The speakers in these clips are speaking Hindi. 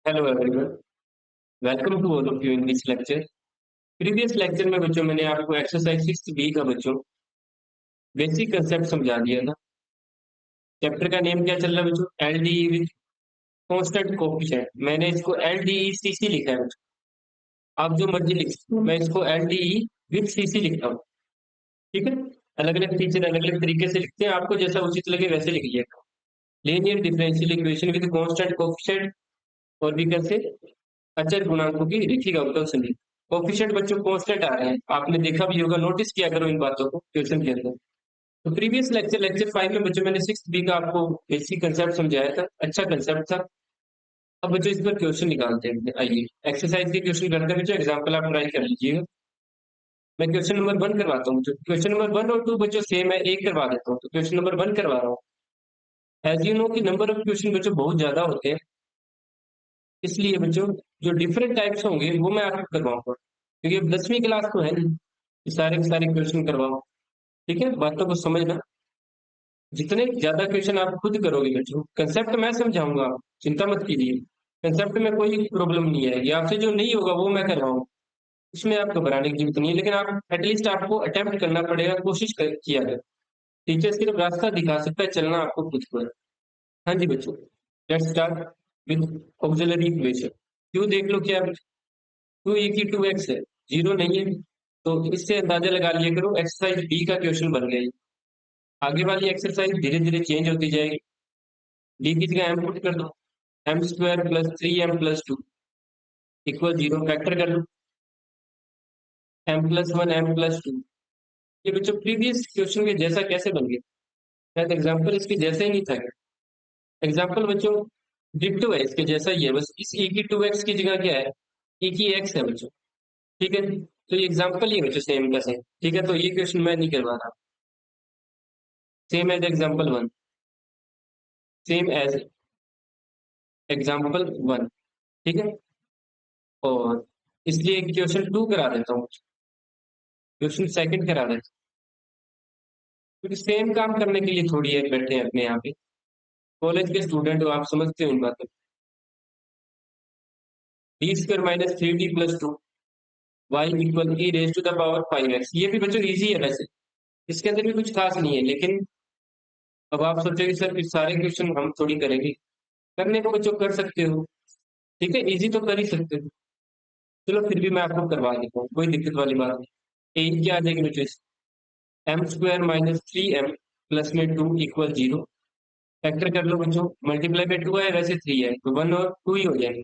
Hello everyone, welcome to all of you in this lecture. Previous lecture में बच्चों मैंने आपको एक्सरसाइज 6 बी का बच्चों बेसिक कंसेप्ट समझा दिया था। चैप्टर का नेम क्या चल रहा है बच्चों? LDE with constant coefficient. मैंने इसको एलडीई सीसी लिखा है बच्चों। आप जो मर्जी लिख सकते हो, मैं इसको एलडीई विद सीसी लिखता हूँ। ठीक है, अलग अलग टीचर अलग अलग तरीके से लिखते हैं, आपको जैसा उचित लगे वैसे लिखिएगा। Linear differential equation with constant coefficient, और भी कैसे अचर गुणांकों की रैखिक अवकल समीकरण। कोएफिशिएंट बच्चों कांस्टेंट आ रहे हैं, आपने देखा भी होगा, नोटिस किया करो इन बातों को क्वेश्चन के अंदर। तो प्रीवियस लेक्चर 5 में बच्चों मैंने 6 बी का आपको बेसिक कंसेप्ट समझाया था, अच्छा कंसेप्ट था। अब बच्चों इस पर क्वेश्चन निकालते हैं। आइए एक्सरसाइज के क्वेश्चन करते हैं बच्चों, एग्जाम्पल आप ट्राई कर लीजिएगा। मैं क्वेश्चन नंबर 1 करवाता हूँ। क्वेश्चन नंबर 1 और 2 बच्चों सेम है, एक करवा देता हूँ। तो क्वेश्चन नंबर 1 करवा रहा हूँ। एज यू नो कि नंबर ऑफ क्वेश्चन बच्चों बहुत ज्यादा होते हैं, इसलिए बच्चों जो डिफरेंट टाइप्स होंगे वो मैं आपको करवाऊंगा, क्योंकि अब 10वीं क्लास तो है नहीं कि सारे के सारे क्वेश्चन करवाओ। ठीक है, बातों को समझना। जितने ज्यादा क्वेश्चन आप खुद करोगे बच्चों, कंसेप्ट मैं समझाऊंगा, चिंता मत कीजिए। कंसेप्ट में कोई प्रॉब्लम नहीं है, या आपसे जो नहीं होगा वो मैं करवाऊँ, उसमें आपको घबराने की जरूरत नहीं है। लेकिन आप एटलीस्ट आपको अटेम्प्ट करना पड़ेगा, किया करें। टीचर सिर्फ रास्ता दिखा सकता है, चलना आपको खुद को है। हाँ जी बच्चों, let's start with auxiliary equation. क्यों देख लो क्या टू ए की 2x है, जीरो नहीं है, तो इससे अंदाजा लगा लिया करो एक्सरसाइज बी का क्वेश्चन बन गया। आगे वाली एक्सरसाइज धीरे धीरे चेंज होती जाएगी। डी की जगह एम पुट कर दो, m square plus 3m+2 equal 0। Factor कर लो, m+1 m+2। ये बच्चों प्रीवियस क्वेश्चन के जैसा कैसे बन गया? शायद एग्जाम्पल इसके जैसा ही नहीं था। एग्जाम्पल बच्चों डिट्टो है, इसके जैसा ही है, बस इस e की 2x की जगह क्या है, e की x है बच्चों। ठीक है, तो ये एग्जाम्पल ही है बच्चों, सेम का सेम। ठीक है, तो ये क्वेश्चन मैं नहीं करवा रहा। Same as example 1, same as example 1। ठीक है, और इसलिए क्वेश्चन 2 करा देता हूँ, क्वेश्चन सेकंड करा देता हूँ, क्योंकि सेम काम करने के लिए थोड़ी है बैठे हैं अपने यहाँ पे। कॉलेज के स्टूडेंट हो, आप समझते हो इन बातों। d² - 3d+2 y equal e⁻⁵x। ये भी बच्चों इजी है वैसे, इसके अंदर भी कुछ खास नहीं है। लेकिन अब आप सोचोगे सर फिर सारे क्वेश्चन हम थोड़ी करेंगे, करने को बच्चों कर सकते हो। ठीक है, इजी तो कर ही सकते हो। चलो फिर भी मैं आपको करवा देता हूँ, कोई दिक्कत वाली बात नहीं। ए क्या आ जाएगी बच्चों? m² - 3m प्लस में 2 इक्वल 0। फैक्टर कर लो बच्चों, मल्टीप्लाई में 2 है, वैसे 3 है, तो 1 और 2 ही हो जाएंगे।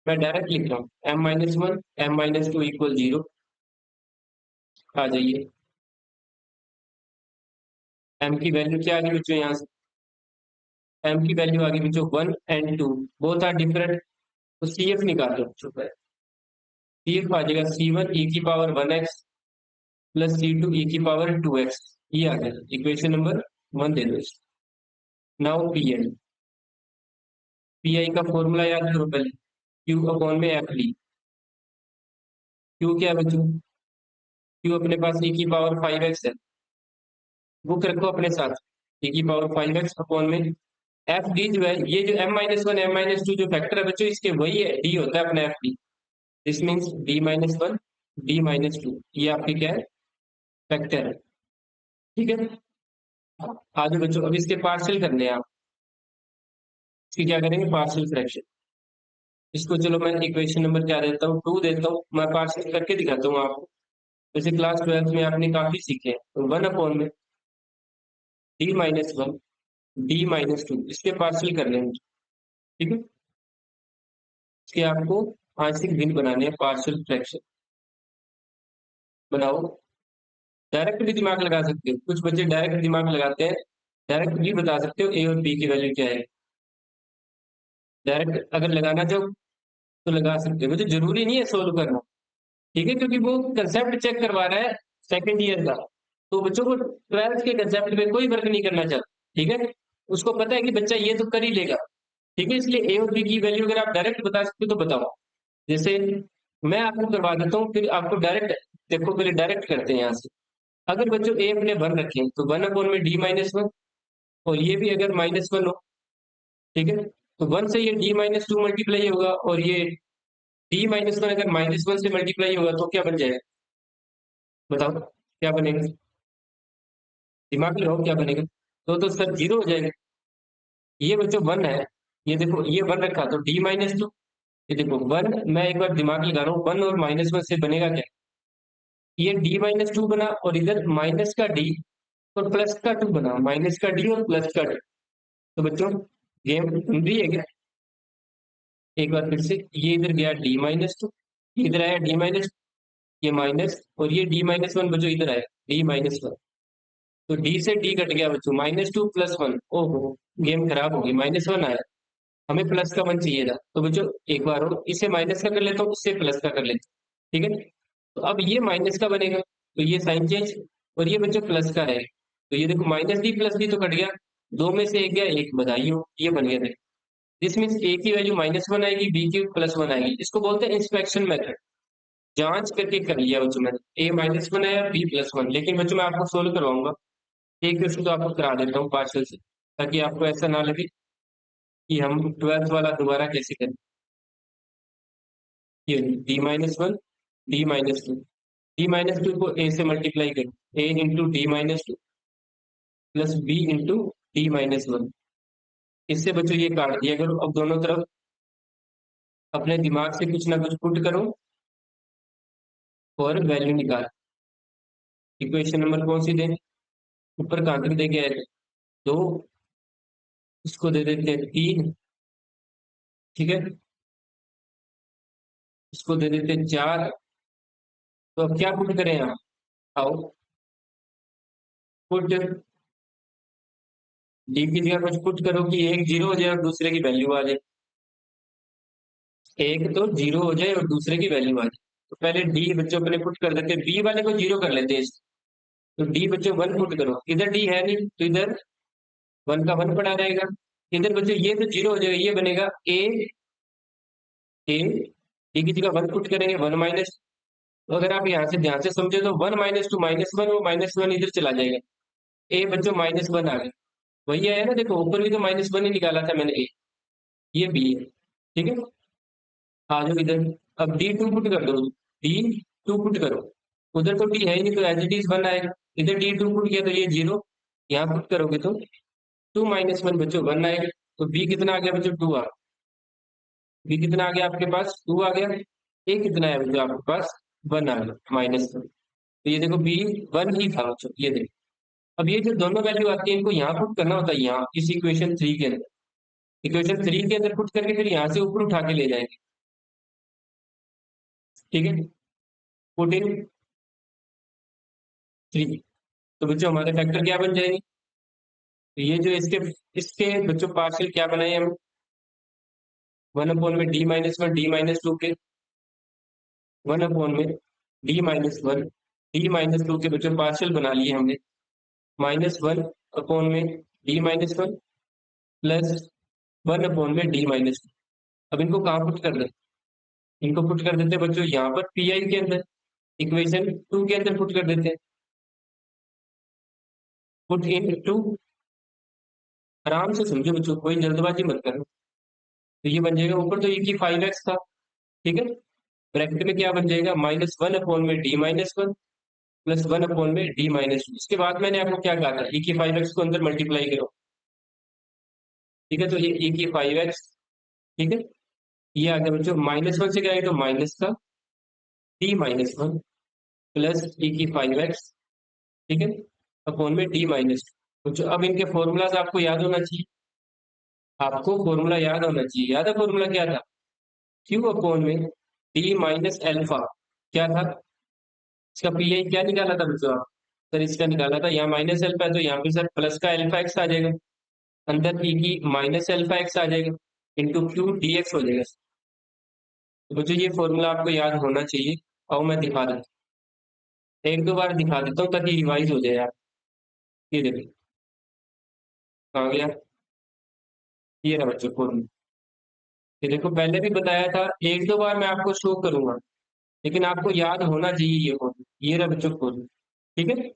मैं डायरेक्ट लिख रहा हूँ, m-1 m-2 इक्वल 0। आ जाइए, m की वैल्यू क्या आ गई बच्चों? यहाँ से m की वैल्यू आ गई बच्चों 1 एंड 2, बोथ आर डिफरेंट। तो CF निकालो बच्चों, CF आ जाएगा C1 e⁻1x plus C2 e⁻2x। ये आ गया इक्वेशन नंबर 1 दे दो। नाउ पी आई का फॉर्मूला याद करो पहले, Q/F डी। क्यू क्या है बच्चों? क्यू अपने पास e⁻5x है, बुक रखो अपने साथ। e⁻5x अपॉन में एफ डी जो है, ये जो m-1 m-2 जो फैक्टर है बच्चों, इसके वही है, डी होता है अपना F D. This means d-1 d-2, ये आपके क्या है? फैक्टर है। ठीक है, आगे बच्चों अब इसके पार्शियल करने हैं आप। इसकी क्या करेंगे? Partial fraction. इसको चलो मैं इक्वेशन नंबर क्या देता हूँ, 2 देता हूँ। मैं पार्शियल करके दिखाता हूँ आपको, जैसे क्लास 12th में आपने काफी सीखे हैं। तो 1 अपॉन में d-1 d-2, इसके पार्शियल कर लेंगे। ठीक है, इसके आपको आंशिक भिन्न बनाने हैं, पार्शियल फ्रैक्शन बनाओ। डायरेक्ट भी दिमाग लगा सकते हो, कुछ बच्चे डायरेक्ट दिमाग लगाते हैं, डायरेक्ट भी बता सकते हो ए और बी की वैल्यू क्या है। डायरेक्ट अगर लगाना चाहो तो लगा सकते हो, मुझे जरूरी नहीं है सोल्व करना। ठीक है, क्योंकि वो कंसेप्ट चेक करवा रहा है सेकंड ईयर का, तो बच्चों को 12th के कंसेप्ट में कोई वर्क नहीं करना चाहता। ठीक है, उसको पता है कि बच्चा ये तो कर ही लेगा। ठीक है, इसलिए ए और बी की वैल्यू अगर आप डायरेक्ट बता सकते हो तो बताओ। जैसे मैं आपको करवा देता हूँ, फिर आपको डायरेक्ट देखो, पहले डायरेक्ट करते हैं यहाँ से। अगर बच्चों ए अपने 1 रखें तो 1 अपॉन में d-1, और ये भी अगर -1 हो, ठीक है, तो 1 से ये d-2 मल्टीप्लाई होगा, और ये d-1 अगर -1 से मल्टीप्लाई होगा तो क्या बन जाएगा? बताओ क्या बनेगा? दिमाग लगाओ क्या बनेगा? तो सर 0 हो जाएगा। ये बच्चों 1 है, ये देखो ये 1 रखा तो d-2, ये देखो 1, मैं एक बार दिमाग लगा रहा हूँ, 1 और -1 से बनेगा क्या? ये d-2 बना, और इधर माइनस का d और प्लस का 2 बना, माइनस का d और प्लस का 2। तो बच्चों गेम बन रही है क्या? एक बार फिर से, ये इधर गया d-2, इधर आया d-, ये माइनस, और ये d-1 बच्चों इधर आया d-1, तो d से d कट गया बच्चों, -2 +1, ओहो गेम खराब हो गई, -1 आया, हमें प्लस का 1 चाहिए था। तो बच्चों एक बार और इसे माइनस का कर लेता हूँ, इससे प्लस का कर लेता हूँ, ठीक है। तो अब ये माइनस का बनेगा, तो ये साइन चेंज, और ये बच्चों प्लस का रहेगा। तो ये देखो -d + d तो कट गया, दो में से एक गया, एक बधाई हो, ये बन गया। दिस मीन्स ए की वैल्यू -1 आएगी, बी की +1 आएगी। इसको बोलते हैं इंस्पेक्शन मेथड, जांच करके कर लिया बच्चों मैंने, ए -1 आया, बी +1। लेकिन बच्चों मैं आपको सोल्व करवाऊंगा, एक क्वेश्चन तो आपको करा देता हूँ पार्शल से, ताकि आपको ऐसा ना लगे कि हम 12th वाला दोबारा कैसे करें। ये d-1, d-2, d-2 को a से मल्टीप्लाई करो, a into d-2 plus b into d-1। इससे बच्चों ये काट दिया करो, अब दोनों तरफ अपने दिमाग से कुछ ना कुछ पुट करो और वैल्यू निकाल। इक्वेशन नंबर कौन सी दें? ऊपर कहाँ तक दे के आए थे? 2, इसको दे देते हैं 3, ठीक है, इसको दे देते हैं 4। तो अब क्या पुट करें आप? आओ पुट, डी की जगह कुछ पुट करो कि एक 0 हो जाए और दूसरे की वैल्यू आ जाए, एक तो 0 हो जाए और दूसरे की वैल्यू आ जाए। तो पहले डी बच्चों अपने पुट कर देते हैं, बी वाले को 0 कर लेते हैं। तो डी बच्चों 1 पुट करो, इधर डी है नहीं तो इधर 1 का 1 पड़ा रहेगा। इधर बच्चों ये तो 0 हो जाएगा, ये बनेगा ए, ए, डी की जगह 1 पुट करेंगे, 1 माइनस। तो अगर आप यहाँ से ध्यान से समझे तो 1 -2 -1, वो -1 इधर चला जाएगा, ए बच्चों -1 आ गया। वही आया ना, देखो ऊपर भी तो -1 ही निकाला था मैंने, ए, ये बी है, ठीक है। आ जाओ इधर, अब d2 पुट कर दो, d2 पुट करो, उधर तो d है ही नहीं, तो एज इट इज 1 आएगा। इधर d2 पुट किया तो ये 0, यहाँ पुट करोगे तो 2 - 1 बच्चों 1 आएगा। तो b कितना आ गया बच्चों? 2 आ, b कितना आ गया आपके पास? 2 आ गया। a कितना है बच्चों आपके पास? 1 आ गया, -1। तो ये देखो b 1 ही था बच्चों, ये देखो। अब ये जो दोनों वैल्यू आती है, इनको यहाँ पुट करना होता है, यहाँ इस इक्वेशन 3 के अंदर, इक्वेशन 3 के अंदर पुट करके फिर यहाँ से ऊपर उठा के ले जाएंगे, ठीक है। पुट इन 3, तो बच्चों हमारे फैक्टर क्या बन जाएंगे? तो ये जो इसके इसके बच्चों पार्शियल क्या बनाए हम? 1/में d-1, d-2 के 1/में d-1, d-2 के बच्चों पार्शियल बना लिए हमने, -1/में d-1 प्लस 1/में d-2। अब इनको कहाँ पुट कर दें? इनको पुट कर देते हैं बच्चों यहाँ पर पी के अंदर, इक्वेशन 2 के अंदर पुट कर देते हैं, पुट इन 2। आराम से समझो बच्चों, कोई जल्दबाजी मत करो। तो ये बन जाएगा, ऊपर तो e की 5x था, ठीक है, ब्रैकेट में क्या बन जाएगा? -1/में d-1 प्लस 1/में d-2। इसके बाद मैंने आपको क्या कहा था? e की 5x को अंदर मल्टीप्लाई करो, ठीक है। तो ये e की 5x, ठीक है, ये आ गया बच्चों, -1 से क्या है तो माइनस का d-1 प्लस e की 5x, ठीक है, अपॉन में d-2। बच्चों अब इनके फॉर्मूलाज आपको याद होना चाहिए, आपको फॉर्मूला याद होना चाहिए। याद है फॉर्मूला क्या था? q/में d माइनस एल्फा, क्या था इसका? पी आई क्या निकाला था बच्चों आप? सर इसका निकाला था, यहाँ माइनस एल्फा है तो यहाँ पे सर प्लस का अल्फा एक्स आ जाएगा, अंदर ई की माइनस अल्फा एक्स आ जाएगा, इंटू क्यू डी एक्स हो जाएगा। तो बच्चों ये फॉर्मूला आपको याद होना चाहिए, और मैं दिखा देता हूँ, एक दो बार दिखा देता हूँ ताकि रिवाइज हो जाए यार। ये देखो आ गया, ये रहा बच्चों फॉर्मूला। ये देखो पहले भी बताया था, एक दो बार मैं आपको शो करूंगा, लेकिन आपको याद होना चाहिए ये फॉर्मूला। ये रहा बच्चों फॉर्मूला, ठीक है,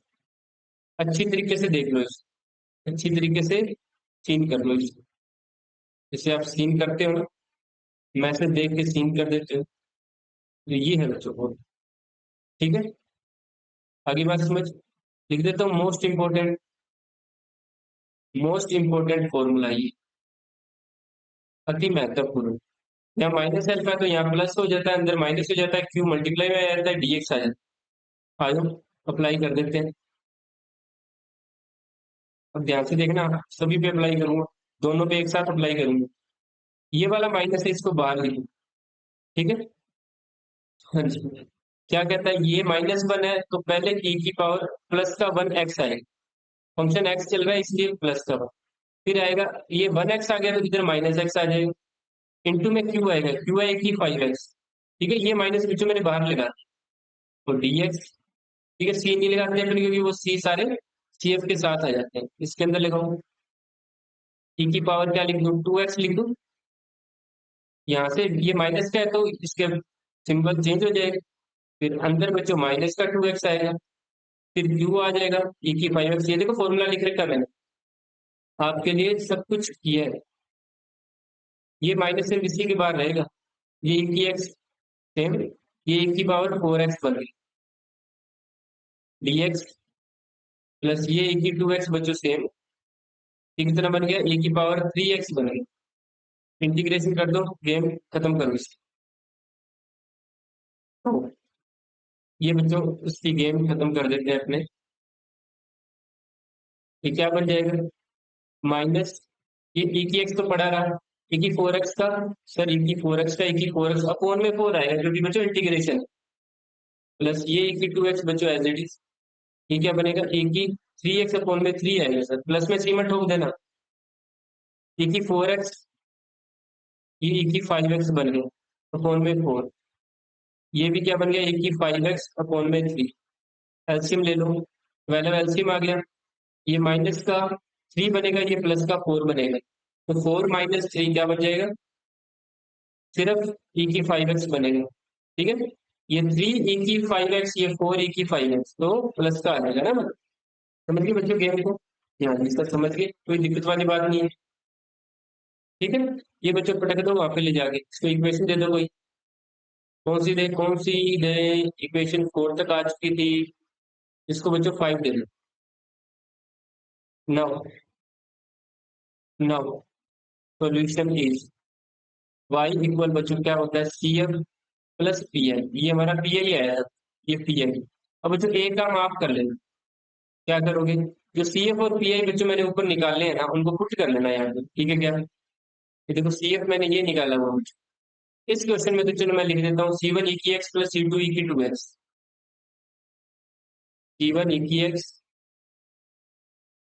अच्छी तरीके से देख लो इसको, अच्छी तरीके से चेंज कर लो इसको। इसे आप सीन करते हो ना, मैसेज देख के सीन कर देते हो, तो ये है बच्चों को। ठीक है, आगे बात समझ, लिख देता हूँ मोस्ट इंपोर्टेंट फॉर्मूला ये, अति महत्वपूर्ण। यहाँ माइनस अल्फा है तो यहाँ प्लस हो जाता है, अंदर माइनस हो जाता है, क्यू मल्टीप्लाई में आ जाता है, डीएक्स आ जाता है। आयो अप्लाई कर देते हैं। अब ध्यान से देखना, सभी पे अप्लाई करूंगा, दोनों पे एक साथ अप्लाई करूंगा। ये वाला माइनस है, इसको बाहर लिखो। ठीक है, हाँ जी। क्या कहता है, ये -1 है तो पहले e की पावर प्लस का 1x आएगा, फंक्शन x चल रहा है इसलिए प्लस का 1। फिर आएगा ये 1x आ गया तो इधर -x आ जाएगा, इंटू में q आएगा, q है की 5x। ठीक है, ये माइनस बीचों मैंने बाहर लगा दिया, तो dx। ठीक है, c नहीं लगाते हैं क्योंकि वो c सारे cf के साथ आ जाते हैं, इसके अंदर लगाऊं, e की पावर क्या लिख दूं, 2x लिख दूं। यहाँ से ये माइनस का है तो इसके सिंबल चेंज हो जाएगा, फिर अंदर बच्चों माइनस का 2x आएगा, फिर क्यू आ जाएगा e की 5x। ये देखो फॉर्मूला लिख रखा है मैंने आपके लिए, सब कुछ किया है। ये माइनस सिर्फ इसी के बाहर रहेगा, ये e की x सेम, ये e की पावर 4x बन गई dx, प्लस ये e की 2x बच्चों सेम, ये कितना बन गया, e की पावर 3x बन गई। इंटीग्रेशन कर दो, गेम खत्म करो इसकी। तो ये बच्चों इसकी गेम खत्म कर देते हैं अपने। ये क्या बन जाएगा, माइनस ये e की x तो पड़ा रहा, e की 4x का, सर e की 4x का, e की 4x अपॉन में 4 आएगा क्योंकि बच्चों इंटीग्रेशन, प्लस ये e की 2x बच्चों एज इट इज। ये क्या बनेगा, e की 3x अपॉन में 3 आएगा सर, प्लस में 3 में ठोक देना, e की 4x, ये e की 5x बन गया अपॉन में 4। ये भी क्या बन गया, e की 5x अपॉन में 3। एलसीएम ले लो, वैल्यू एलसीएम आ गया, ये माइनस का 3 बनेगा, ये प्लस का 4 बनेगा, तो 4 - 3 क्या बन जाएगा, सिर्फ e की 5x बनेगा। ठीक है, ये 3 e की 5x, ये 4 e की 5x, तो प्लस का आ जाएगा ना। समझ गए बच्चों गेम को, यहाँ इसका समझ गए, कोई दिक्कत वाली बात नहीं है। ठीक है, ये बच्चों पटक दो वहां पे ले जाके, इसको इक्वेशन दे दो कोई, कौन सी दे, इक्वेशन 4 तक आ चुकी थी, इसको बच्चों 5 दे दो। Now now solution is y equal बच्चों क्या होता है, C F plus P I, ये हमारा पी आई आया, ये पी आई। अब बच्चों एक काम आप कर लेना, क्या करोगे, जो सी एफ और पी आई बच्चों मैंने ऊपर निकाले हैं ना, उनको पुट कर लेना यहाँ पे। ठीक है क्या, ये देखो सी एफ मैंने ये निकाला हुआ बच्चों, इस क्वेश्चन में तो चलो मैं लिख देता हूँ C1 e की x प्लस C2 e की 2x, C1 e की x,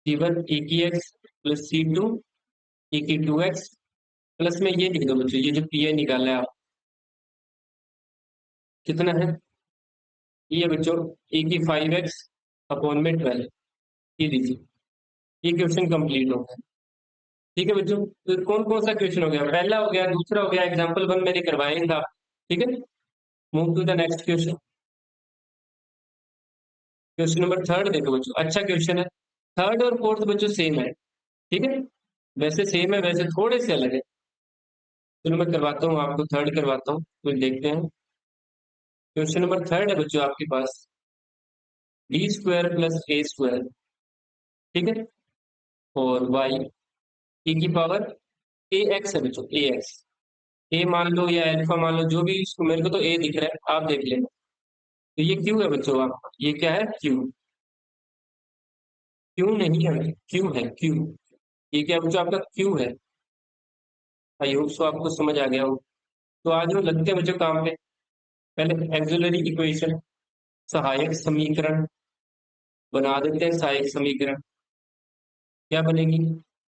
C1 e की x प्लस C2 e की 2x, प्लस में ये लिख दो बच्चों, ये जो पी आई निकाला है आप, कितना है, ये बच्चों e की 5x अपॉन में 12, ये दीजिए, ये क्वेश्चन कंप्लीट हो गया। ठीक है बच्चों, तो कौन कौन सा क्वेश्चन हो गया, पहला हो गया, दूसरा हो गया, एग्जाम्पल 1 मैंने करवाया था। ठीक है, move to the next question. Question number 3 देखो बच्चों, अच्छा क्वेश्चन है, थर्ड और फोर्थ बच्चों सेम है। ठीक है, वैसे सेम है, वैसे थोड़े से अलग है। चलो मैं करवाता हूँ आपको, थर्ड करवाता हूँ, तो देखते हैं। क्वेश्चन नंबर 3 है बच्चों आपके पास, D square plus A square. ठीक है, और वाई ई की पावर ए एक्स है बच्चों, ए एक्स, ए मान लो या अल्फा मान लो, जो भी, इसको मेरे को तो ए दिख रहा है, आप देख लेना। तो ये क्यू है बच्चों आपका, ये क्या है, क्यू, क्यू नहीं है, क्यू है, क्यू, ये क्या है बच्चों आपका, क्यू है। आई होप सो आपको समझ आ गया हो। तो आज वो लगते हैं बच्चों काम पे, पहले एक्सिलरी इक्वेशन, सहायक समीकरण बना देते हैं। सहायक समीकरण क्या बनेगी,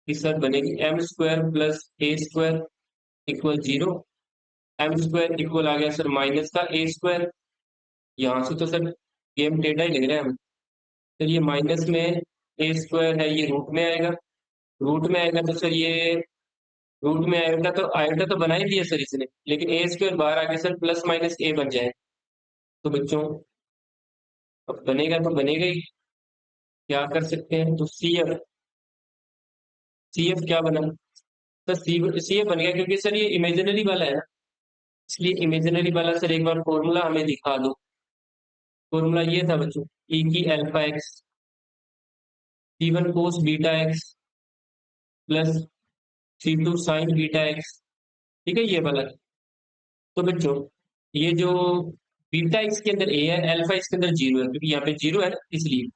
कि सर बनेगी M square plus A square equal 0। M square equal आ गया सर माइनस का ए स्क्वायर, यहाँ से तो सर गेम टेढ़ा ही लग रहा है हमें। सर ये माइनस में ए स्क्वायर है, ये रूट में आएगा, रूट में आएगा तो सर ये रूट में आयोटा, तो आयोटा तो बना ही दिया सर इसने, लेकिन ए स्क्वायर बाहर आके सर प्लस माइनस ए बन जाए, तो बच्चों अब बनेगा तो बनेगा ही, क्या कर सकते हैं, तो सी एफ, सी एफ क्या बना, तो सी ए बन गया, क्योंकि सर ये इमेजिनरी वाला है ना, इसलिए इमेजिनरी वाला सर एक बार फॉर्मूला हमें दिखा दो। फॉर्मूला ये था बच्चों, ई की alpha x c one cos beta x plus सी टू साइन बीटा एक्स। ठीक है, ये वाला। तो बच्चों ये जो बीटा एक्स के अंदर ए है, अल्फा इसके अंदर जीरो है, क्योंकि यहाँ पे जीरो है ना, इसलिए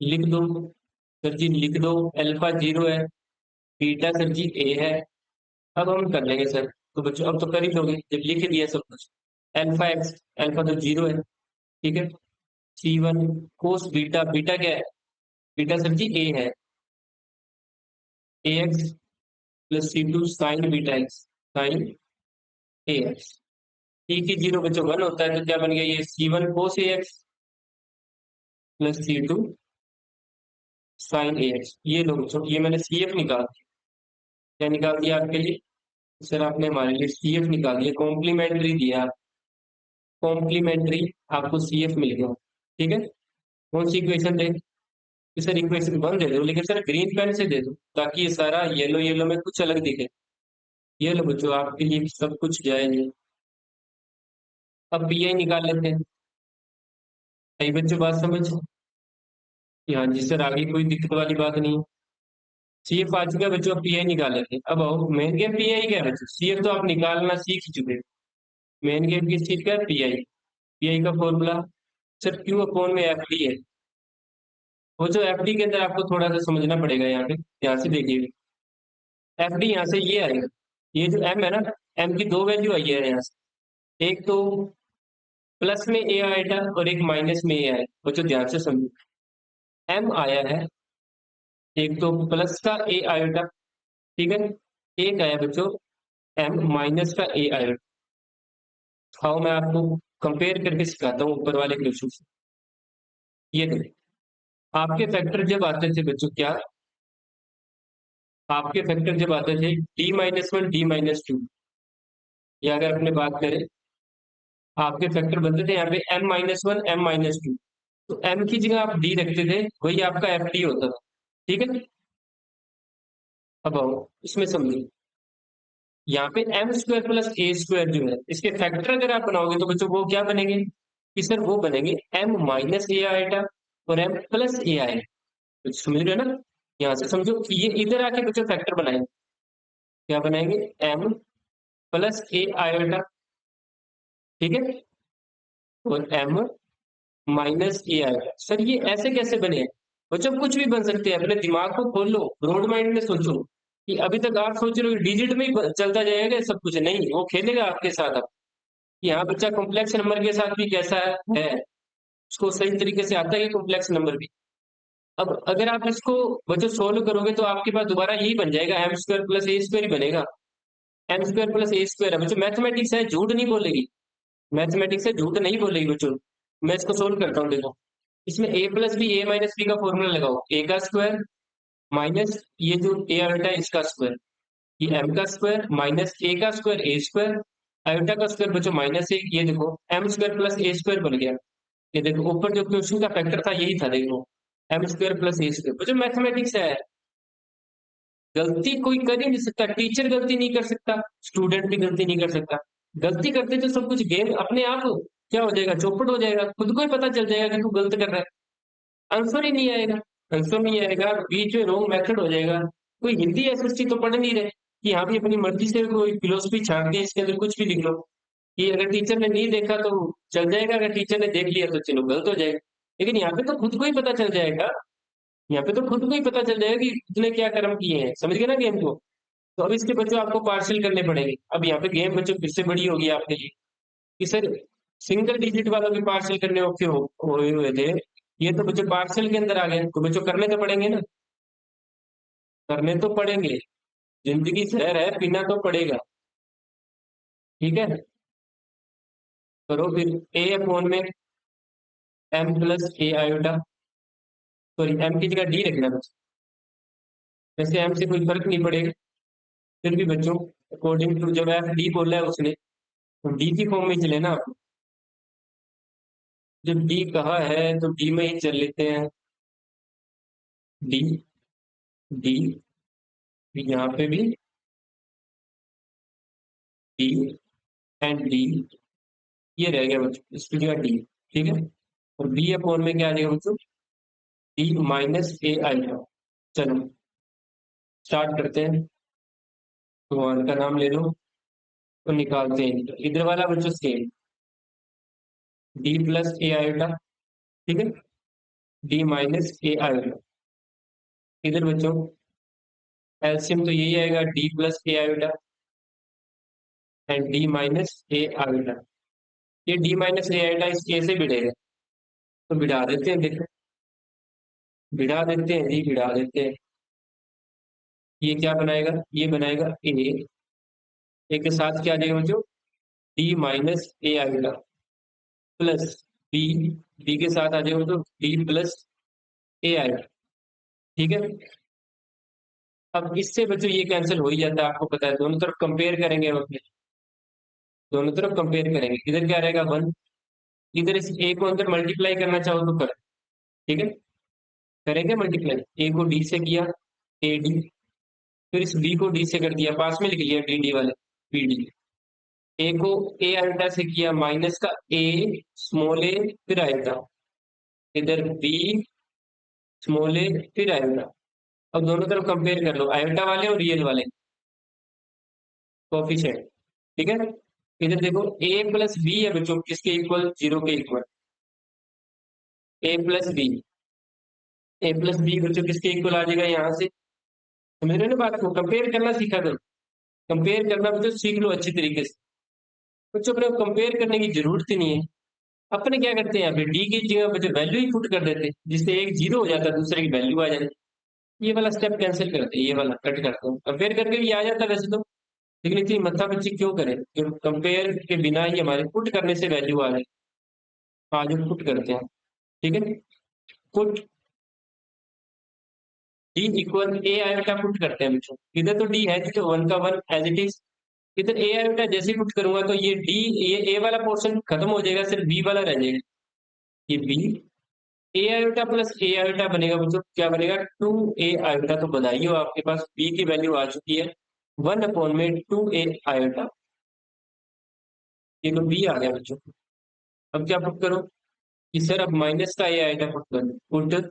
लिख दो सर जी, लिख दो अल्फा जीरो है, बीटा सर जी ए है। अब हम कर लेंगे सर, तो बच्चों अब तो कर ही दोगे जब लिख दिया सब कुछ। अल्फा एक्स, अल्फा तो जीरो है, ठीक है। C one cos beta, beta क्या है, बीटा सर जी ए है, A X plus C two sine beta X, sine A X. T की जीरो बच्चों वन होता है, तो क्या बन गया ये C one cos A X plus C two sine A X. ये लो बच्चों, ये मैंने सी एफ निकाल दिया। क्या निकाल दिया आपके लिए सर, आपने हमारे लिए सी एफ निकाल दिया, कॉम्प्लीमेंट्री दिया, कॉम्प्लीमेंट्री आपको सी एफ मिल गया। ठीक है, कौन सी इक्वेशन दे कि सर, इक्वेशन वन दे दो, लेकिन सर ग्रीन पेन से दे दो ताकि ये सारा येलो येलो में कुछ अलग दिखे। ये लो बच्चों, आपके लिए सब कुछ जाएंगे। अब पी आई निकाल लेते हैं। सही बच्चों, बात समझ। हाँ जी सर, आगे कोई दिक्कत वाली बात नहीं है। सी एफ आ चुका है बच्चों, अब पी आई निकाल लेते हैं। अब आओ, मेन गेम पी आई क्या है बच्चों, सी एफ तो आप निकालना सीख चुके हैं। मेन गेम किस चीज का है, पी आई। पी आई का फॉर्मूला सर क्यू अपॉन में एफ डी है। वो जो एफ डी के अंदर आपको थोड़ा सा समझना पड़ेगा, यहाँ पे ध्यान से देखिए। एफ डी यहाँ से ये आएगा, ये जो एम है ना, एम की दो वैल्यू आई है यहाँ से, एक तो प्लस में ए आएगा और एक माइनस में ए आएगा। बच्चों ध्यान से समझो, एम आया है, एक तो प्लस का ए आयोटा, ठीक है, एक आया बच्चों एम माइनस का ए आयोटा। आओ मैं आपको कंपेयर करके सिखाता हूँ ऊपर वाले क्वेश्चन से। ये देखो, आपके फैक्टर जब आते थे बच्चों, क्या आपके फैक्टर जब आते थे D minus one D minus two, या अगर अपने बात करें, आपके फैक्टर बनते थे यहाँ पे m minus one m minus two, तो एम की जगह आप डी रखते थे, वही आपका एफ डी होता था। ठीक है, अब आओ इसमें समझिए, यहाँ पे M square plus A square जो है, इसके फैक्टर अगर आप बनाओगे तो बच्चों वो क्या बनेंगे कि सर वो बनेंगे एम माइनस ए आएगा और एम प्लस ए आएगा। तो समझ रहे हो ना, यहाँ से समझो कि ये इधर आके बच्चों फैक्टर बनाएंगे, क्या बनाएंगे, एम प्लस ए आएगा, ठीक है, और एम माइनस ए आएगा। सर ये ऐसे कैसे बने हैं बच्चों, कुछ भी बन सकते हैं, अपने दिमाग को खोल लो, ब्रॉड माइंड में सोचो। कि अभी तक आप सोच रहे हो डिजिट में ही चलता जाएगा सब कुछ, नहीं, वो खेलेगा आपके साथ। अब यहाँ बच्चा कॉम्प्लेक्स नंबर के साथ भी कैसा है, उसको सही तरीके से आता है कॉम्प्लेक्स नंबर भी। अब अगर आप इसको बच्चों सोल्व करोगे तो आपके पास दोबारा यही बन जाएगा, M square plus A square ही बनेगा। M square plus A square है बच्चों, मैथमेटिक्स है, झूठ नहीं बोलेगी, मैथमेटिक्स है, झूठ नहीं बोलेगी बच्चों। मैं इसको सोल्व करता हूँ, देखो, इसमें ए प्लस बी ए माइनस बी का फॉर्मूला लगाओ, ए का स्क्वायर माइनस ये जो ए आयोटा है इसका स्क्वायर, ये एम का स्क्वायर माइनस ए का स्क्वायर ए स्क्वायर, आयोटा का स्क्वायर बच्चों माइनस एक, ये देखो M square plus A square बन गया। ये देखो ऊपर जो क्वेश्चन का फैक्टर था यही था, देखो M square plus A square. बच्चों मैथमेटिक्स है, गलती कोई कर ही नहीं सकता, टीचर गलती नहीं कर सकता, स्टूडेंट भी गलती नहीं कर सकता। गलती करते तो सब कुछ गेम अपने आप क्या हो जाएगा, चौपट हो जाएगा, खुद को ही पता चल जाएगा कि तू गलत कर रहा है, आंसर ही नहीं आएगा। आंसर नहीं आएगा, बीच में रॉन्ग मेथड हो जाएगा। कोई हिंदी एसएसटी तो पढ़ नहीं रहे कि यहाँ भी अपनी मर्जी से कोई फिलोसफी छाट दी, इसके अंदर कुछ भी लिख लो कि अगर टीचर ने नहीं देखा तो चल जाएगा, अगर टीचर ने देख लिया तो चलो गलत हो जाएगा। लेकिन यहाँ पे तो खुद को ही पता चल जाएगा, यहाँ पे तो खुद को ही पता चल जाएगा कि उसने क्या कर्म किए हैं, समझ गए ना गेम को। तो अब इसके बच्चों आपको पार्सल करने पड़ेंगे। अब यहाँ पे गेम बच्चों फिर से बड़ी होगी आपके लिए कि सर सिंगल डिजिट वालों के पार्सल करने औखे हुए थे, ये तो बच्चों पार्सल के अंदर आ गए, तो बच्चों करने तो पड़ेंगे ना, करने तो पड़ेंगे, जिंदगी जहर है, पीना तो पड़ेगा। ठीक है, करो फिर, ए अपॉन में एम प्लस ए आयोटा, सॉरी एम की जगह डी रखना बच्चों, वैसे एम से कोई फर्क नहीं पड़ेगा, फिर भी बच्चों अकॉर्डिंग टू जब एफ डी बोला है उसने, तो डी की फॉर्म में चले ना आप। जब डी कहा है तो डी में ही चल लेते हैं, डी डी यहाँ पे भी डी एंड डी, ये रह गया बच्चों, इसकी जगह डी। ठीक है, और बी अपॉन में क्या आ जाएगा बच्चों, डी माइनस ए आई का। चलो स्टार्ट करते हैं। तो वन का नाम ले लो, तो निकालते हैं इधर वाला बच्चों सेम, डी प्लस ए आयोटा। ठीक है, डी माइनस ए आयोटा। इधर बच्चों एलसीएम तो यही आएगा, D plus A iota and D minus A iota. ये डी माइनस ए आयोटा इस ए से भिड़ेगा, तो भिड़ा देते हैं, देखो भिड़ा देते हैं जी, भिड़ा देते हैं। ये क्या बनाएगा, ये बनाएगा ए के साथ क्या आ जाएगा बच्चों, डी माइनस ए आएगा प्लस बी, बी के साथ आ जाएगा तो डी प्लस ए आएगा। ठीक है, अब इससे बच्चों ये कैंसिल हो ही जाता है, आपको पता है, दोनों तरफ कंपेयर करेंगे हम अपने, दोनों तरफ कंपेयर करेंगे। इधर क्या रहेगा 1, इधर इस ए को अंदर मल्टीप्लाई करना चाहो तो कर। ठीक है, करेंगे मल्टीप्लाई, ए को डी से किया ए डी, फिर इस बी को डी से कर दिया, पास में लिख लिया डी डी वाले बी डी। ए को ए अल्टा से किया माइनस का ए स्मॉल ए फिर आएगा, इधर बी स्मॉल ए फिर आएगा। अब दोनों तरफ कंपेयर कर लो, आयोटा वाले और रियल वाले कोफिशिएंट। ठीक है, इधर देखो ए प्लस बी है बच्चों, किसके इक्वल, 0 के इक्वल, ए प्लस बी, ए प्लस बी बच्चों किसके इक्वल आ जाएगा यहाँ से। समझ रहे हो ना बात को, कंपेयर करना सीखा करो, कंपेयर करना बच्चों सीख लो अच्छी तरीके से। बच्चों अपने कंपेयर करने की जरूरत ही नहीं है, अपने क्या करते हैं यहाँ पे डी की जगह बच्चों वैल्यू ही पुट कर देते हैं, जिससे एक जीरो हो जाता है दूसरे की वैल्यू आ जाती है। ये वाला स्टेप कैंसिल करते हैं, ये वाला कट करते हैं, कंपेयर करके भी आ जाता है वैसे तो, लेकिन इतनी मत्था बच्ची क्यों करें, कंपेयर के बिना ही हमारे पुट करने से वैल्यू आ जाए। आज हम पुट करते हैं। ठीक है, पुट डी इक्वल ए आयोटा पुट करते हैं बच्चों, इधर तो डी है तो 1 का 1 एज इट इज, इधर ए आयोटा जैसे पुट करूंगा तो ये डी, ये ए वाला पोर्शन खत्म हो जाएगा, सिर्फ बी वाला रह जाएगा, ये बी, ए आयोटा प्लस ए आयोटा बनेगा बच्चों, क्या बनेगा 2 ए आयोटा। तो बधाई हो, आपके पास बी की वैल्यू आ चुकी है 1 अपॉन में 2 ए आयोटा, ये तो बी आ गया बच्चों। अब क्या पुट करो कि सर अब माइनस का ए आयोटा पुट करो, पुट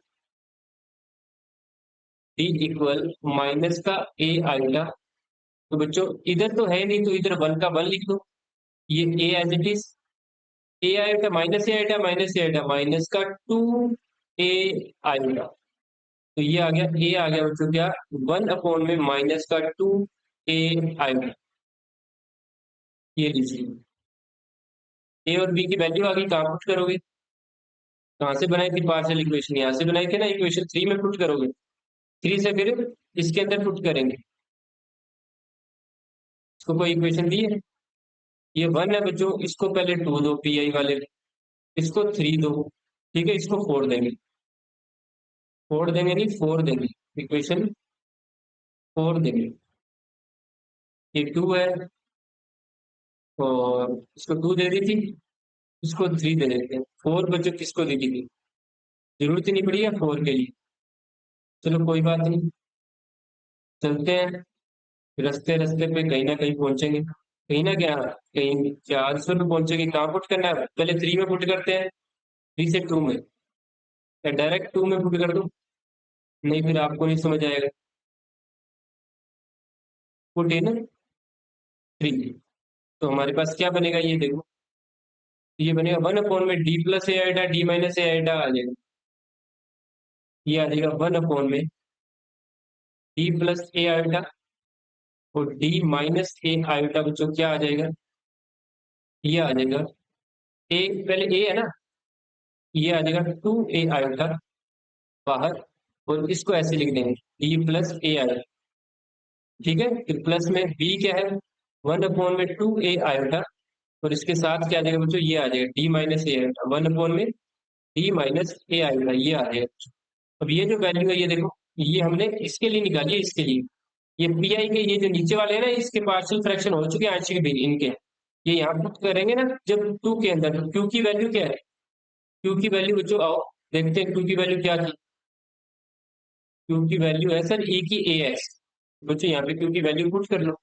डी इक्वल माइनस का ए आयोटा। तो बच्चों इधर तो है नहीं, तो इधर 1 का 1 लिख दो, ये A as it is, A iota minus A iota minus A iota minus का 2 ए आयोटा, तो ये आ गया, ए आ गया बच्चों क्या 1 अपॉन में माइनस का 2 ए आयोटा। ये लीजिए, ए और बी की वैल्यू आ गई, कहाँ पुट करोगे, कहाँ से बनाई थी पार्शियल इक्वेशन, यहाँ से बनाई थी ना, इक्वेशन 3 में पुट करोगे, 3 से फिर इसके अंदर पुट करेंगे। इसको कोई इक्वेशन दी है, ये 1 है बच्चों, इसको पहले 2 दो पी आई वाले, इसको 3 दो। ठीक है, इसको 4 देंगे, 4 देंगे नहीं 4 देंगे, इक्वेशन 4 देंगे। ये 2 है और इसको 2 दे दी थी, इसको 3 दे देते हैं। 4 बच्चों किसको दी थी, जरूरत ही नहीं पड़ी है 4 के लिए। चलो कोई बात नहीं, चलते हैं, रास्ते रास्ते पे कहीं ना कहीं पहुंचेंगे, कहीं ना क्या, कहीं क्या आंसर में पहुंचेंगे। कहाँ पुट करना है, पहले 3 में पुट करते हैं, 3 से 2 में, या डायरेक्ट 2 में पुट कर दो, नहीं फिर आपको नहीं समझ आएगा। पुट इन 3, तो हमारे पास क्या बनेगा, ये देखो, ये बनेगा 1 अपॉन में D plus A iota D minus A iota आ जाएगा, ये आ जाएगा 1 अपॉन में डी प्लस ए आयोटा और डी माइनस ए आयोटा बच्चों क्या आ जाएगा, ये आ जाएगा ए, पहले ए है ना, ये आ जाएगा 2 ए आयोटा बाहर, और इसको ऐसे लिख देंगे डी प्लस ए आयोटा। ठीक है, फिर प्लस में बी क्या है 1 अपॉन में 2 ए आयोटा, और इसके साथ क्या आ जाएगा बच्चों, ये आ जाएगा D minus A iota 1 upon में डी माइनस ए आयोटा, ये आ जाएगा। अब ये जो वैल्यू है ये देखो, ये हमने इसके लिए निकाली है, इसके लिए, ये पी आई के ये जो नीचे वाले हैं ना, इसके पार्शियल फ्रैक्शन हो चुके हैं आंशिक भी इनके, ये यहाँ पुट करेंगे ना जब 2 के अंदर, तो क्यू की वैल्यू क्या है, क्यू की वैल्यू बच्चों आओ देखते हैं, क्यू की वैल्यू क्या थी, क्यू की वैल्यू है सर ई की ए एक्स, बच्चों यहाँ पे क्यू की वैल्यू पुट कर लो,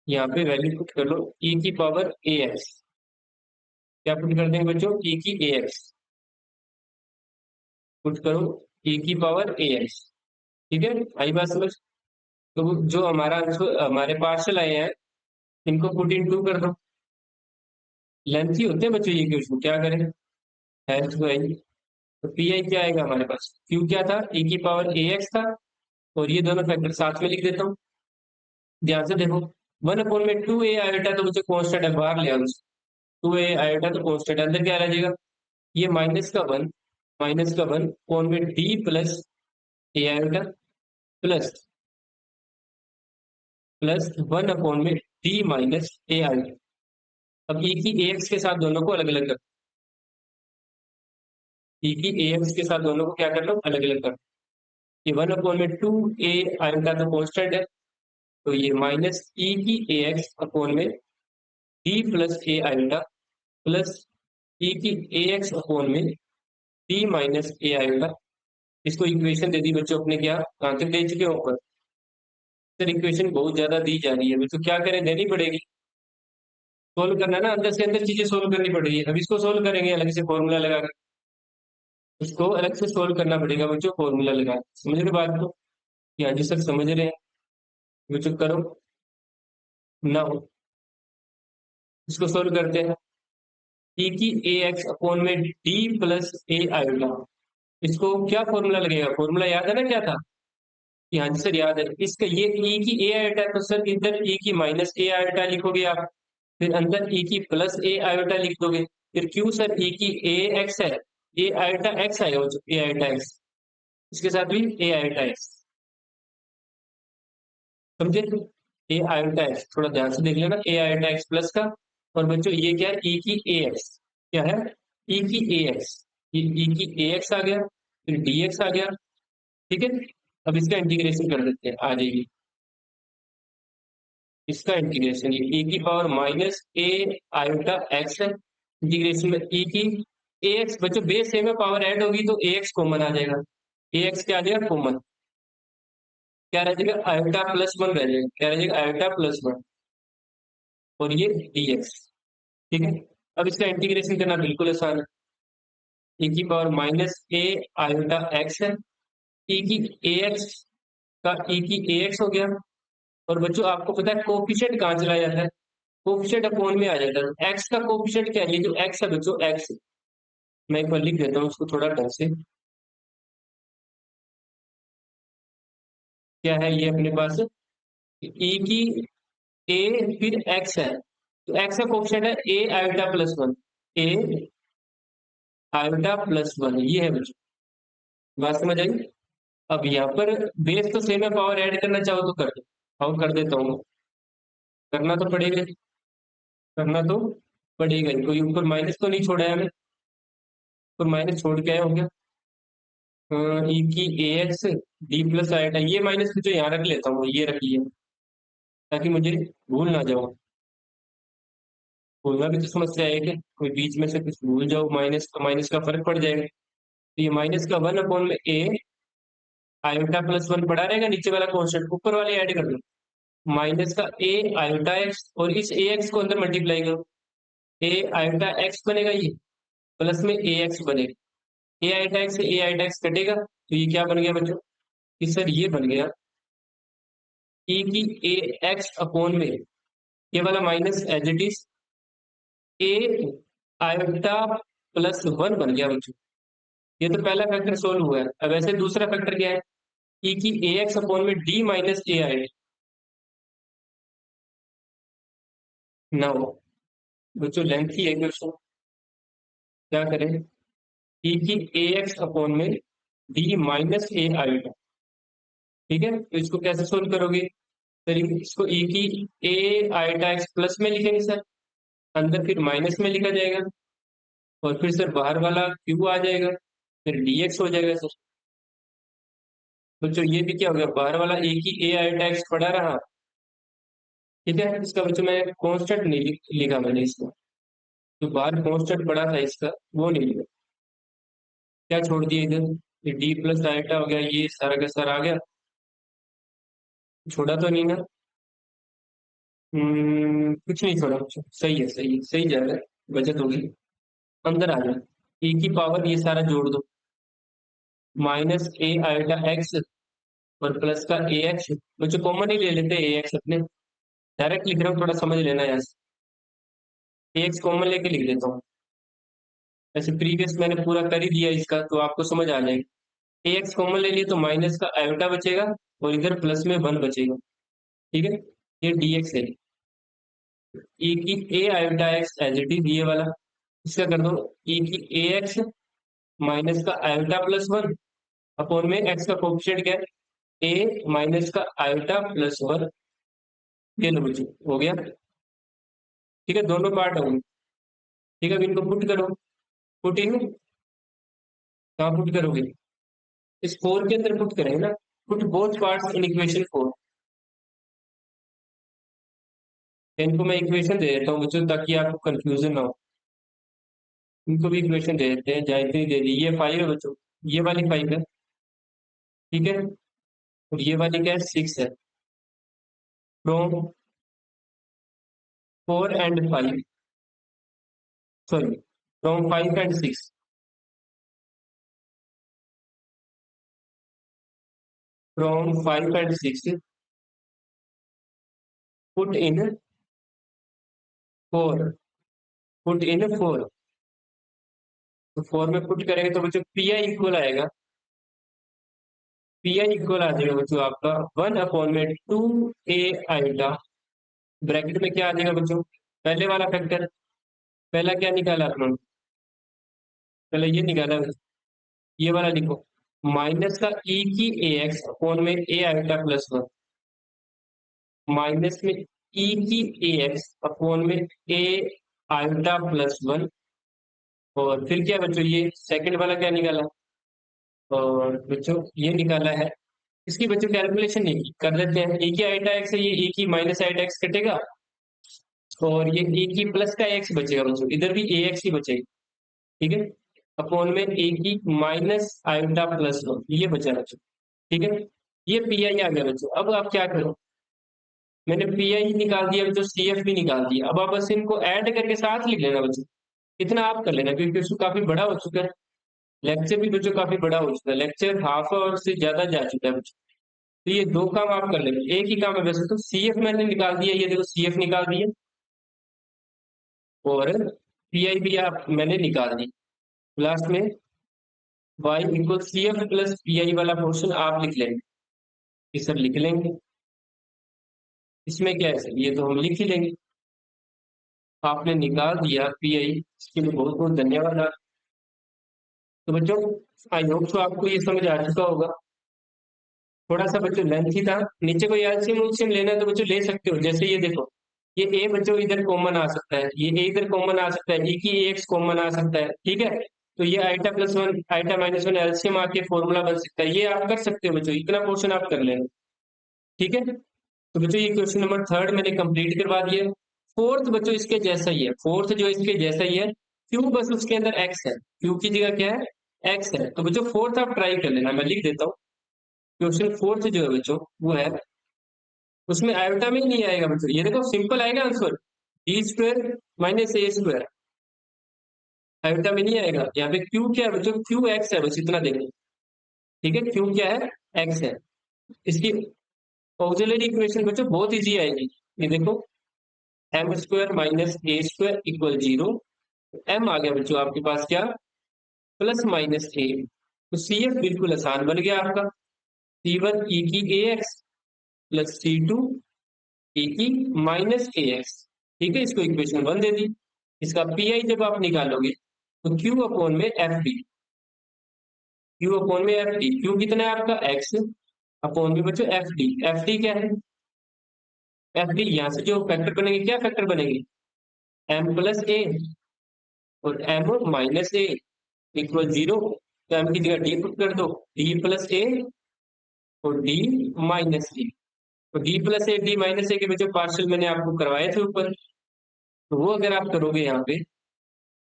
यहाँ पे वैल्यू पुट कर लो e की पावर ए एक्स। क्या पुट कर देंगे बच्चों? e की ए एक्स पुट करो, e की पावर ए एक्स। ठीक है, आई बात समझ? तो जो हमारा हमारे पार्शल आए हैं, इनको पुट इन टू कर दो। लेंथ ही होते हैं बच्चों ये क्वेश्चन, क्या करें? हेल्थ तो आई। तो पी आई क्या आएगा हमारे पास? क्यू क्या था? e की पावर ए एक्स था, और ये दोनों फैक्टर साथ में लिख देता हूँ। ध्यान से देखो, 1 में 2a आयोटा तो मुझे कॉन्स्टेंट है, बाहर ले आओ। 2a आयोटा तो कॉन्स्टेंट, अंदर क्या रह जाएगा? ये माइनस का वन कौन में डी प्लस ए आयोटा प्लस 1 में डी माइनस ए आयोटा। अब e की ए एक्स के साथ दोनों को अलग अलग कर, e की ए एक्स के साथ दोनों को क्या कर लो? अलग अलग कर। ये 1/2 a आयोटा तो कॉन्स्टेंट है, तो ये माइनस e की ए एक्स अपॉन में डी प्लस ए आयोटा प्लस e की ए एक्स अपॉन में डी माइनस ए आयोटा। इसको इक्वेशन दे दी बच्चों अपने, क्या कहाँ तक दे चुके हो ऊपर? सर इक्वेशन बहुत ज्यादा दी जा रही है, तो क्या करें? देनी पड़ेगी। सोल्व करना है ना, अंदर से अंदर चीजें सोल्व करनी पड़ रही है। अब इसको सोल्व करेंगे अलग से फॉर्मूला लगा कर, इसको अलग से सोल्व करना पड़ेगा बच्चों, फॉर्मूला लगा। समझ रहे बात को? हाँ जी सर समझ रहे हैं। बच्चों करो ना, इसको सोल्व करते हैं। e की ए एक्स अपॉन में डी प्लस ए आयोटा, इसको क्या फॉर्मूला लगेगा? फॉर्मूला याद है ना क्या था? कि हाँ जी सर याद है। इसका ये e की ए आयोटा है, तो सर इधर e की माइनस ए आयोटा लिखोगे आप, फिर अंदर e की प्लस ए आयोटा लिख दोगे। फिर क्यू सर e की ए एक्स है, ए आयोटा एक्स आएगा, ए आयोटा एक्स, इसके साथ भी ए आयोटा एक्स। समझे? ए आयोटा एक्स, थोड़ा ध्यान से देख लेना, ए आयोटा एक्स प्लस का। और बच्चों ये क्या है? e की ए एक्स, क्या है? e की ए एक्स, ये e की ए एक्स आ गया, फिर डी एक्स आ गया। ठीक है, अब इसका इंटीग्रेशन कर देते हैं, आ जाएगी इसका इंटीग्रेशन। ये e की power minus A iota x है, इंटीग्रेशन में e की ए एक्स। बच्चों बेस सेम है, पावर ऐड होगी तो ए एक्स कॉमन आ जाएगा। ए एक्स क्या आ जाएगा? कॉमन। क्या रह जाएगा? आयोटा प्लस वन रह जाएगा। क्या रह जाएगा? आयोटा प्लस वन, और ये डी एक्स। ठीक है, अब इसका इंटीग्रेशन करना बिल्कुल आसान है। e की power minus A iota x है, e की ए एक्स का e की ए एक्स हो गया। और बच्चों आपको पता है कोफिशिएंट कहाँ चला जाता है? कोफिशिएंट अपॉन में आ जाता है। एक्स का कोफिशिएंट क्या है? ये जो एक्स है बच्चों, एक्स, मैं एक बार लिख देता हूँ उसको थोड़ा ढंग से। क्या है ये अपने पास? e की ए फिर एक्स है, तो एक्स का कोफिशिएंट है ए आयोटा प्लस वन, ए आयोटा प्लस वन, ये है बच्चों। बात समझ आई? अब यहाँ पर बेस तो सेम है, पावर ऐड करना चाहो तो कर दो, और कर देता हूँ। करना तो पड़ेगा, करना तो पड़ेगा ही। कोई ऊपर माइनस तो नहीं छोड़ा है हमें? ऊपर माइनस छोड़ के आए होंगे। ई की ए एक्स डी प्लस आएगा, ये माइनस जो यहाँ रख लेता हूँ, ये रखिए ताकि मुझे भूल ना जाओ। भूलना भी तो समस्या है कि कोई बीच में से कुछ भूल जाओ, माइनस तो माइनस का फर्क पड़ जाएगा। तो ये माइनस का 1 में ए आयोटा प्लस वन पड़ा रहेगा, नीचे वाला कॉन्स्टेंट ऊपर वाले ऐड कर दो। माइनस का ए आयोटा एक्स, और इस ए एक्स को अंदर मल्टीप्लाई करो, ए आयोटा एक्स बनेगा ये, प्लस में ए एक्स बनेगा। ए आयोटा एक्स से ए आयोटा एक्स कटेगा, तो ये क्या बन गया बच्चों? कि सर ये बन गया e की ए एक्स अपॉन में, ये वाला minus as it is A iota plus one बन गया बच्चों। ये तो पहला फैक्टर सोल्व हुआ है। अब ऐसे दूसरा फैक्टर क्या है? e की ए एक्स अपॉन में डी माइनस ए आई ना हो। बच्चों लेंथ ही है क्वेश्चन, क्या करें? e की ए एक्स अपॉन में डी माइनस ए आयोटा। ठीक है, तो इसको कैसे सोल्व करोगे? सर इसको e की ए आयोटा एक्स प्लस में लिखेंगे सर, अंदर फिर माइनस में लिखा जाएगा, और फिर सर बाहर वाला क्यू आ जाएगा, फिर dx हो जाएगा सर। बच्चों ये भी क्या हो गया? बाहर वाला ए की ए आयोटा एक्स पड़ा रहा। ठीक है, इसका बच्चों मैं कांस्टेंट नहीं लिखा मैंने इसको, जो बाहर कांस्टेंट पड़ा था इसका वो नहीं लिखा। क्या छोड़ दिया इधर? ये डी प्लस आयोटा हो गया, ये सारा का सारा आ गया, छोड़ा तो नहीं ना? कुछ नहीं, थोड़ा कुछ सही है, सही है, सही जा रहा है। बचत होगी। अंदर आ जाओ। e की पावर ये सारा जोड़ दो, माइनस ए आयोटा एक्स और प्लस का ए एक्स। बच्चों कॉमन ही ले लेते हैं ए एक्स अपने। डायरेक्ट लिख रहा हूँ, थोड़ा समझ लेना यहाँ से। ए एक्स कॉमन लेके लिख देता हूँ। ऐसे प्रीवियस मैंने पूरा कर ही दिया इसका, तो आपको समझ आ जाएगा। ए एक्स कॉमन ले लिए तो माइनस का आयोटा बचेगा और इधर प्लस में वन बचेगा। ठीक है, ये डी एक्स है। ई की A iota X as it is ये वाला, इसका कर दो ई की ए एक्स माइनस का आयोटा प्लस वन अपॉन में एक्स का कोफिशिएंट क्या है, ए माइनस का आयोटा प्लस वन। ये लो बच्चों, हो गया। ठीक है, दोनों पार्ट होंगे। ठीक है, अब इनको पुट करो। पुट इन, कहाँ पुट करोगे? इस फोर के अंदर पुट करेंगे ना। Put both parts in equation four. इनको मैं इक्वेशन दे देता हूँ बच्चों, ताकि आपको कंफ्यूजन ना हो। इनको भी इक्वेशन दे देते हैं, जाए इतनी दे दी। ये फाइव है बच्चों, ये वाली फाइव है। ठीक है, और ये वाली क्या है, सिक्स है। From four and five, sorry, from five and six. From five and six put in four. Put in four, तो फोर में पुट करेंगे तो बच्चों पी आई इक्वल आएगा। पी आई इक्वल आ जाएगा बच्चों आपका वन अपॉन में टू ए आयोटा। ब्रैकेट में क्या आ जाएगा बच्चों, पहले वाला फैक्टर। पहला क्या निकाला अपने, पहले ये निकाला, ये वाला लिखो, माइनस का ई की ए एक्स अपॉन में ए आयोटा प्लस वन, माइनस में ई की ए एक्स अपॉन में ए आयोटा प्लस वन। और फिर क्या बच्चों, ये सेकंड वाला क्या निकाला, और बच्चों ये निकाला है। इसकी बच्चों कैलकुलेशन नहीं की, कर देते हैं। ए की आयोटा एक्स है, ये ए की माइनस आयोटा एक्स कटेगा, और ये ए की प्लस का एक्स बचेगा बच्चों, इधर भी ए एक्स ही बचेगा। ठीक है, अपॉन में ए की माइनस आयोटा प्लस वन, ये बचा बच्चों। ठीक है, ये पी आई आ गया बच्चों। अब आप क्या करो, मैंने पी आई निकाल दिया बच्चों, सी एफ भी निकाल दिया। अब आप बस इनको ऐड करके साथ लिख लेना बच्चों। इतना आप कर लेना, क्योंकि क्वेश्चन काफी बड़ा हो चुका है। लेक्चर भी बच्चों काफी बड़ा हो चुका है, लेक्चर हाफ आवर से ज्यादा जा चुका है बच्चों। तो ये दो काम आप कर लेंगे, एक ही काम है वैसे तो। सी एफ मैंने निकाल दिया, ये देखो सी एफ निकाल दिया, और पी आई भी आप मैंने निकाल दी। लास्ट में y equal C F plus P I वाला पोर्शन आप लिख लेंगे। ये सब लिख लेंगे। इसमें क्या है सर, ये तो हम लिख ही लेंगे। आपने निकाल दिया पी आई, इसके लिए बहुत बहुत धन्यवाद आप। तो बच्चों, आई होप तो आपको ये समझ आ चुका होगा। थोड़ा सा बच्चों लेंथ ही था। नीचे कोई एलसीएम उलसीएम लेना है तो बच्चों ले सकते हो। जैसे ये देखो, ये ए बच्चों इधर कॉमन आ सकता है, ये ए इधर कॉमन आ सकता है, ई की एक्स कॉमन आ सकता है। ठीक है, तो ये iota plus one iota minus one LCM आके फॉर्मूला बन सकता है। ये आप कर सकते हो बच्चों, इतना पोर्शन आप कर लेना। ठीक है, तो बच्चों ये क्वेश्चन नंबर थर्ड मैंने कंप्लीट करवा दिया। फोर्थ बच्चों इसके जैसा ही है, फोर्थ जो इसके जैसा ही है। क्यू बस उसके अंदर एक्स है, क्यू की जगह क्या है, एक्स है। तो बच्चों फोर्थ आप ट्राई कर लेना, मैं लिख देता हूँ। क्वेश्चन फोर्थ जो है बच्चों, वो है, उसमें आयोटा में ही नहीं आएगा बच्चों। ये देखो सिंपल आएगा आंसर, डी स्क्वायर माइनस ए स्क्वायर। आयोटा में नहीं आएगा। यहाँ पे क्यू क्या है बच्चों, क्यू एक्स है, बस इतना देखो। ठीक है, क्यू क्या है, एक्स है। इसकी ऑक्सिलरी इक्वेशन बच्चों बहुत इजी आएगी। ये देखो, एम स्क्वायर माइनस ए स्क्वायर इक्वल जीरो। एम आ गया बच्चों आपके पास क्या, प्लस माइनस ए। तो सी एफ बिल्कुल आसान बन गया आपका, सी वन ई की A X plus C to ए की माइनस ए एक्स। ठीक है, इसको इक्वेशन वन दे दी। इसका पी आई जब आप निकालोगे तो क्यू अपॉन में एफ डी, क्यू अपॉन में एफ डी। क्यू कितना है आपका, एक्स, अपॉन में बच्चों एफ डी। एफ डी क्या है, एफ डी यहाँ से जो फैक्टर बनेंगे, क्या फैक्टर बनेंगे, एम प्लस ए और एम माइनस ए इक्वल जीरो। तो एम की जगह डी पुट कर दो, डी प्लस ए और डी माइनस ए। तो D plus A D minus A के बच्चों पार्शियल मैंने आपको करवाए थे ऊपर। तो वो अगर आप करोगे यहाँ पे,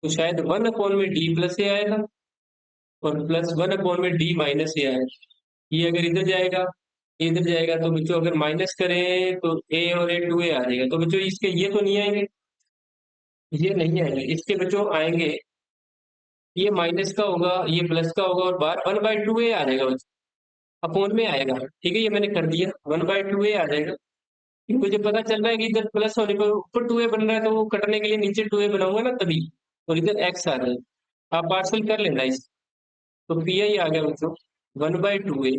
तो शायद वन अपॉन में डी प्लस ए आएगा और प्लस वन अपॉन में डी माइनस ए आएगा। ये अगर इधर जाएगा, इधर जाएगा तो बच्चों अगर माइनस करें तो ए और ए 2a आ जाएगा। तो बच्चों इसके ये तो नहीं आएंगे, ये नहीं आएंगे, इसके बच्चों आएंगे ये माइनस का होगा, ये प्लस का होगा और बाहर 1/2a आ जाएगा बच्चों, अपॉन में आएगा। ठीक है, ये मैंने कर दिया, 1/2a आ जाएगा। कि मुझे पता चल रहा है कि इधर प्लस होने पर ऊपर 2a बन रहा है, तो वो कटने के लिए नीचे 2a बनाऊंगा ना तभी, और इधर x आ जाएगा। आप पार्सल कर लेना इस, तो पी आई आ गया बच्चों 1/2a,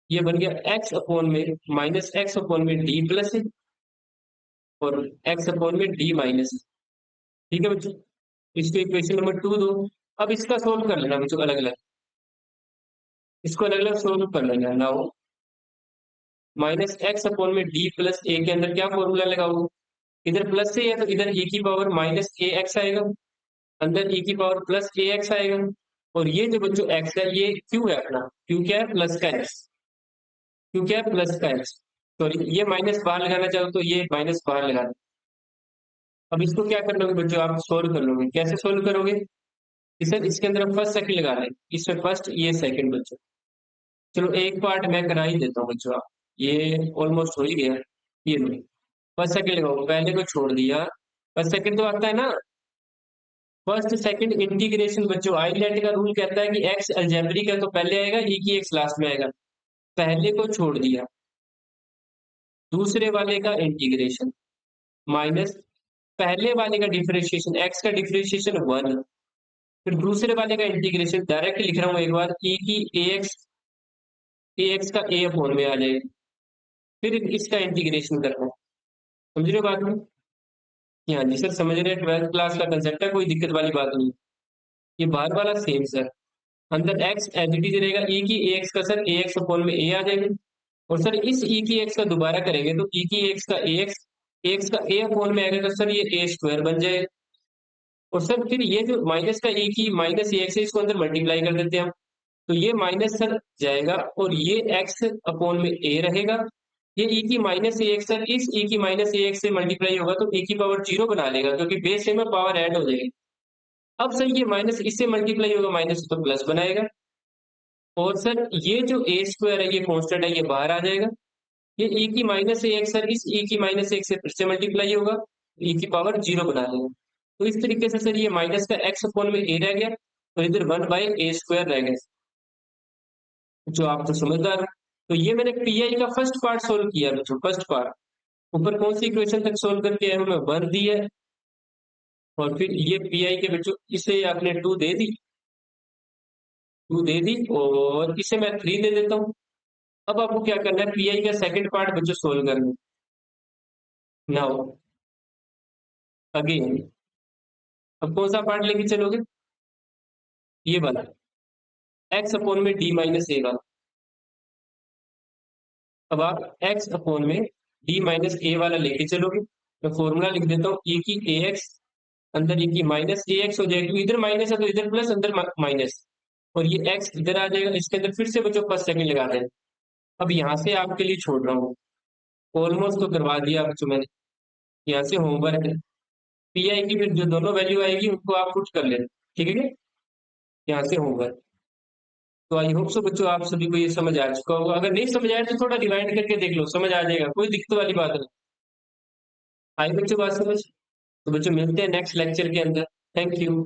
ये बन गया x अपॉन में माइनस एक्स अपॉन में डी प्लस और x अपॉन में डी माइनस। ठीक है बच्चों, इसको इक्वेशन नंबर 2 दो। अब इसका सोल्व कर लेना बच्चों अलग अलग, इसको अलग अलग सोल्व कर लेना। नाउ माइनस एक्स अपॉन में डी प्लस ए के अंदर क्या फॉर्मूला लगाओगे, इधर प्लस से है तो इधर e की पावर माइनस ए एक्स आएगा, अंदर e की पावर प्लस ए एक्स आएगा, और ये जो बच्चों x है ये q है अपना, q क्या है प्लस का x, q क्या है प्लस का x, सॉरी ये माइनस बाहर लगाना चाहो तो ये माइनस बाहर लगा दो। अब इसको क्या कर लोगे बच्चों, आप सोल्व कर लोगे, कैसे सोल्व करोगे कि सर इसके अंदर हम फर्स्ट सेकंड लगा लें, इसमें फर्स्ट ये सेकंड बच्चों। चलो एक पार्ट मैं करा ही देता हूँ बच्चों, आप ये ऑलमोस्ट हो ही गया, ये लो फर्स्ट सेकंड लगाओ, पहले को छोड़ दिया, फर्स्ट सेकंड तो आता है ना, फर्स्ट सेकंड इंटीग्रेशन बच्चों, आइलैंड का रूल कहता है कि एक्स अलजेब्रिक है तो पहले आएगा, ई की एक्स लास्ट में आएगा, पहले को छोड़ दिया, दूसरे वाले का इंटीग्रेशन माइनस पहले वाले का डिफरेंशिएशन, एक्स का डिफरेंशिएशन 1, फिर दूसरे वाले का इंटीग्रेशन, डायरेक्ट लिख रहा हूँ एक बार, ई की ए एक्स का ए अपॉन में आ जाएगा, फिर इसका इंटीग्रेशन करना है। समझ रहे हो बात में? हाँ जी सर समझ रहे हैं, 12th क्लास का कंसेप्ट है, कोई दिक्कत वाली बात नहीं। ये बाहर वाला सेम सर, अंदर एक्स एज इट इज रहेगा, ई की ए एक्स का सर ए एक्स अपॉन में ए आ जाएगा, और सर इस ई की एक्स का दोबारा करेंगे तो ई की एक्स का ए एक्स का ए अपॉन में आएगा, तो सर ये ए स्क्वायर बन जाएगा, और सर फिर ये जो माइनस का ई की माइनस ए एक्स है इसको अंदर मल्टीप्लाई कर देते हैं हम, तो ये माइनस सर जाएगा और ये एक्स अपॉन में ए रहेगा, ये ई की माइनस ए एक्स सर इस ई की माइनस ए एक्स से मल्टीप्लाई होगा तो ई की पावर 0 बना लेगा, क्योंकि बेस सेम है पावर ऐड हो जाएगी। अब सर ये माइनस इससे मल्टीप्लाई होगा, माइनस तो प्लस बनाएगा, और सर ये जो ए स्क्वायर है ये कांस्टेंट है, ये बाहर आ जाएगा, ये e की माइनस ए एक्स सर इस e की माइनस एक्स से फिर से मल्टीप्लाई होगा, e की पावर 0 बना लेगा। तो इस तरीके से सर ये माइनस का x अपॉन में a रह गया, और इधर 1/a स्क्वायर रह गया, जो आप तो समझदार हो। तो ये मैंने पी आई का फर्स्ट पार्ट सोल्व किया बच्चों, फर्स्ट पार्ट, ऊपर कौन सी इक्वेशन तक सोल्व करके आया हूं मैं, 1 दी है, और फिर ये पी आई के बच्चों इसे आपने 2 दे दी, 2 दे दी, और इसे मैं 3 दे देता हूँ। अब आपको क्या करना है, पी आई का सेकंड पार्ट बच्चों सोल्व करना है। नाउ अगेन, अब कौन सा पार्ट लेके चलोगे, ये वाला x अपॉन में d माइनस ए वाला। अब आप x अपॉन में d माइनस ए वाला लेके चलोगे, मैं फॉर्मूला लिख देता हूँ, e की ए एक्स अंदर e की माइनस ए एक्स हो जाएगी, इधर माइनस है तो इधर प्लस, अंदर माइनस, और ये x इधर आ जाएगा, इसके अंदर फिर से बच्चों फर्स्ट सेकंड लगा दें। अब यहाँ से आपके लिए छोड़ रहा हूँ, ऑलमोस्ट तो करवा दिया बच्चों मैंने, यहाँ से होमवर्क है, पी आई की फिर जो दोनों वैल्यू आएगी उनको आप पुट कर लेना, ठीक है क्या? यहाँ से होमवर्क। तो आई होप सो बच्चों आप सभी को ये समझ आ चुका होगा, अगर नहीं समझ आया तो थोड़ा रिवाइंड करके देख लो, समझ आ जाएगा, कोई दिक्कत वाली बात नहीं। आई बच्चों बात समझ? तो बच्चों मिलते हैं नेक्स्ट लेक्चर के अंदर, थैंक यू।